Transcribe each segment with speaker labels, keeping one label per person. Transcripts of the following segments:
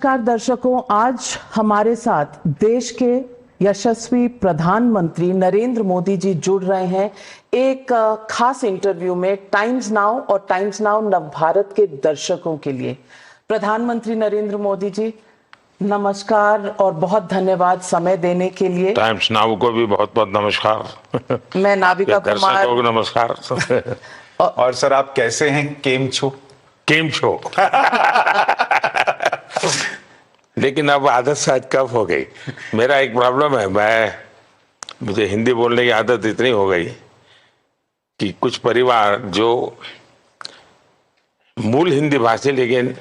Speaker 1: नमस्कार दर्शकों, आज हमारे साथ देश के यशस्वी प्रधानमंत्री नरेंद्र मोदी जी जुड़ रहे हैं एक खास इंटरव्यू में टाइम्स नाउ और टाइम्स नाउ नव भारत के दर्शकों के लिए। प्रधानमंत्री नरेंद्र मोदी जी, नमस्कार और बहुत धन्यवाद समय देने के लिए।
Speaker 2: टाइम्स नाउ को भी बहुत बहुत नमस्कार।
Speaker 1: मैं नाविका कुमार।
Speaker 2: दर्शकों को नमस्कार।
Speaker 3: और सर, आप कैसे हैं? केम छो?
Speaker 2: केम छो? लेकिन अब आदत शायद कब हो गई। मेरा एक प्रॉब्लम है, मुझे हिंदी बोलने की आदत इतनी हो गई कि कुछ परिवार जो मूल हिंदी भाषी लेकिन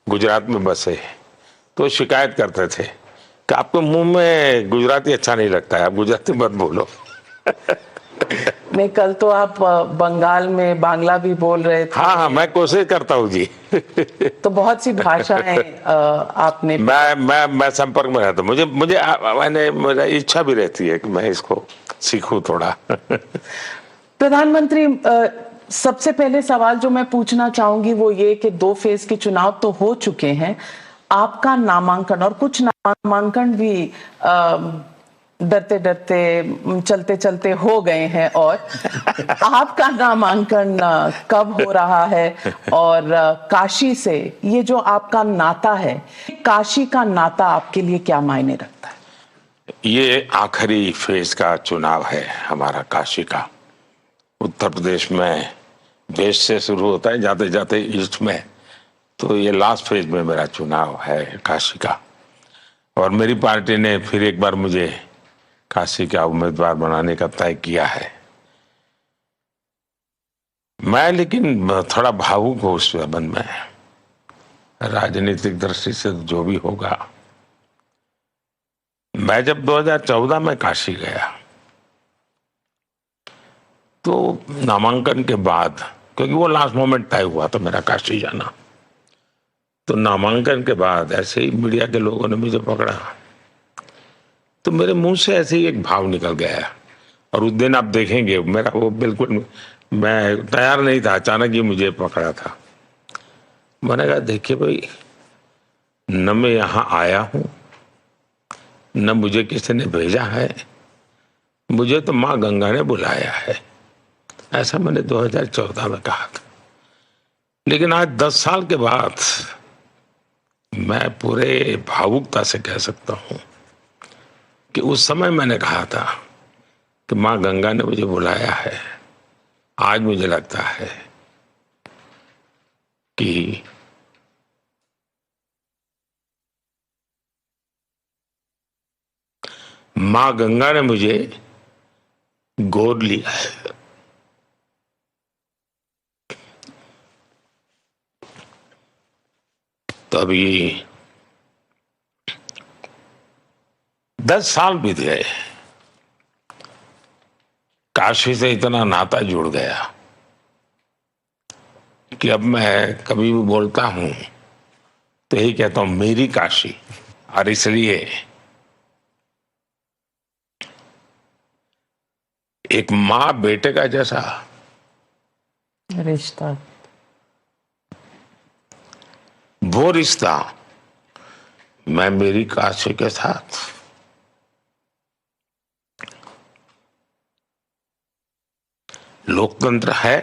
Speaker 2: गुजरात में बसे तो शिकायत करते थे कि आपको मुंह में गुजराती अच्छा नहीं लगता है, आप गुजराती मत बोलो।
Speaker 1: नहीं, कल तो आप बंगाल में बांग्ला भी बोल रहे थे।
Speaker 2: हाँ, मैं कोशिश करता हूँ जी।
Speaker 1: तो बहुत सी भाषाएं आपने।
Speaker 2: मैं संपर्क में रहता हूँ। मुझे इच्छा भी रहती है कि मैं इसको सीखूं थोड़ा।
Speaker 1: प्रधानमंत्री, सबसे पहले सवाल जो मैं पूछना चाहूंगी वो ये कि 2 फेज के चुनाव तो हो चुके हैं, आपका नामांकन और कुछ नामांकन भी डरते डरते चलते चलते हो गए हैं, और आपका नामांकन कब हो रहा है? और काशी से ये जो आपका नाता है, काशी का नाता आपके लिए क्या मायने रखता है?
Speaker 2: ये आखिरी फेज का चुनाव है हमारा काशी का। उत्तर प्रदेश में वेस्ट से शुरू होता है, जाते जाते ईस्ट में, तो ये लास्ट फेज में मेरा चुनाव है काशी का। और मेरी पार्टी ने फिर एक बार मुझे काशी का उम्मीदवार बनाने का तय किया है। मैं लेकिन थोड़ा भावुक हूं उस संबंध में। राजनीतिक दृष्टि से जो भी होगा, मैं जब 2014 में काशी गया तो नामांकन के बाद, क्योंकि वो लास्ट मोमेंट तय हुआ था मेरा काशी जाना, तो नामांकन के बाद ऐसे ही मीडिया के लोगों ने मुझे पकड़ा तो मेरे मुंह से ऐसे ही एक भाव निकल गया। और उस दिन आप देखेंगे मेरा वो बिल्कुल, मैं तैयार नहीं था, अचानक ही मुझे पकड़ा था। मैंने कहा देखिए भाई, न मैं यहाँ आया हूँ, न मुझे किसी ने भेजा है, मुझे तो माँ गंगा ने बुलाया है। ऐसा मैंने 2014 में कहा था। लेकिन आज 10 साल के बाद मैं पूरे भावुकता से कह सकता हूँ कि उस समय मैंने कहा था कि माँ गंगा ने मुझे बुलाया है। आज मुझे लगता है कि माँ गंगा ने मुझे गोद लिया है। तो अभी 10 साल बीत गए, काशी से इतना नाता जुड़ गया कि अब मैं कभी भी बोलता हूं तो यही कहता हूं, मेरी काशी। और इसलिए एक माँ बेटे का जैसा
Speaker 1: रिश्ता,
Speaker 2: वो रिश्ता मैं मेरी काशी के साथ, लोकतंत्र है,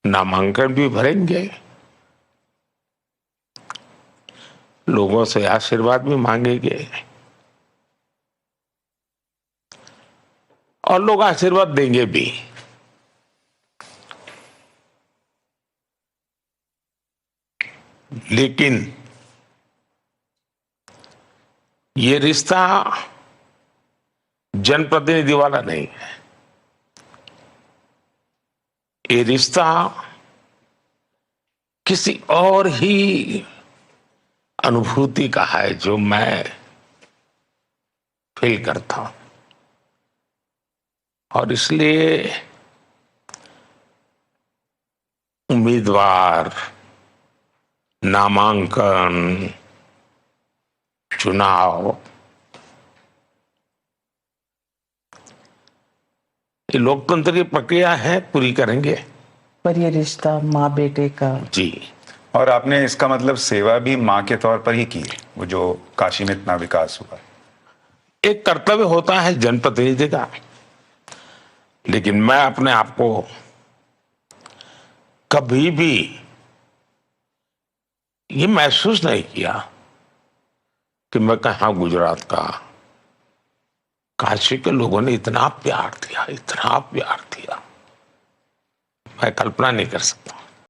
Speaker 2: नामांकन भी भरेंगे, लोगों से आशीर्वाद भी मांगेंगे और लोग आशीर्वाद देंगे भी। लेकिन ये रिश्ता जनप्रतिनिधि वाला नहीं है। ये रिश्ता किसी और ही अनुभूति का है जो मैं फील करता हूं। और इसलिए उम्मीदवार, नामांकन, चुनाव, ये लोकतंत्र की प्रक्रिया है, पूरी करेंगे।
Speaker 1: पर ये रिश्ता माँ बेटे का
Speaker 2: जी,
Speaker 3: और आपने इसका मतलब सेवा भी माँ के तौर पर ही की है, वो जो काशी में इतना विकास हुआ।
Speaker 2: एक कर्तव्य होता है जनप्रतिनिधि का, लेकिन मैं अपने आप को कभी भी ये महसूस नहीं किया कि मैं कहा गुजरात का, काशी के लोगों ने इतना प्यार दिया, इतना प्यार दिया, मैं कल्पना नहीं कर सकता।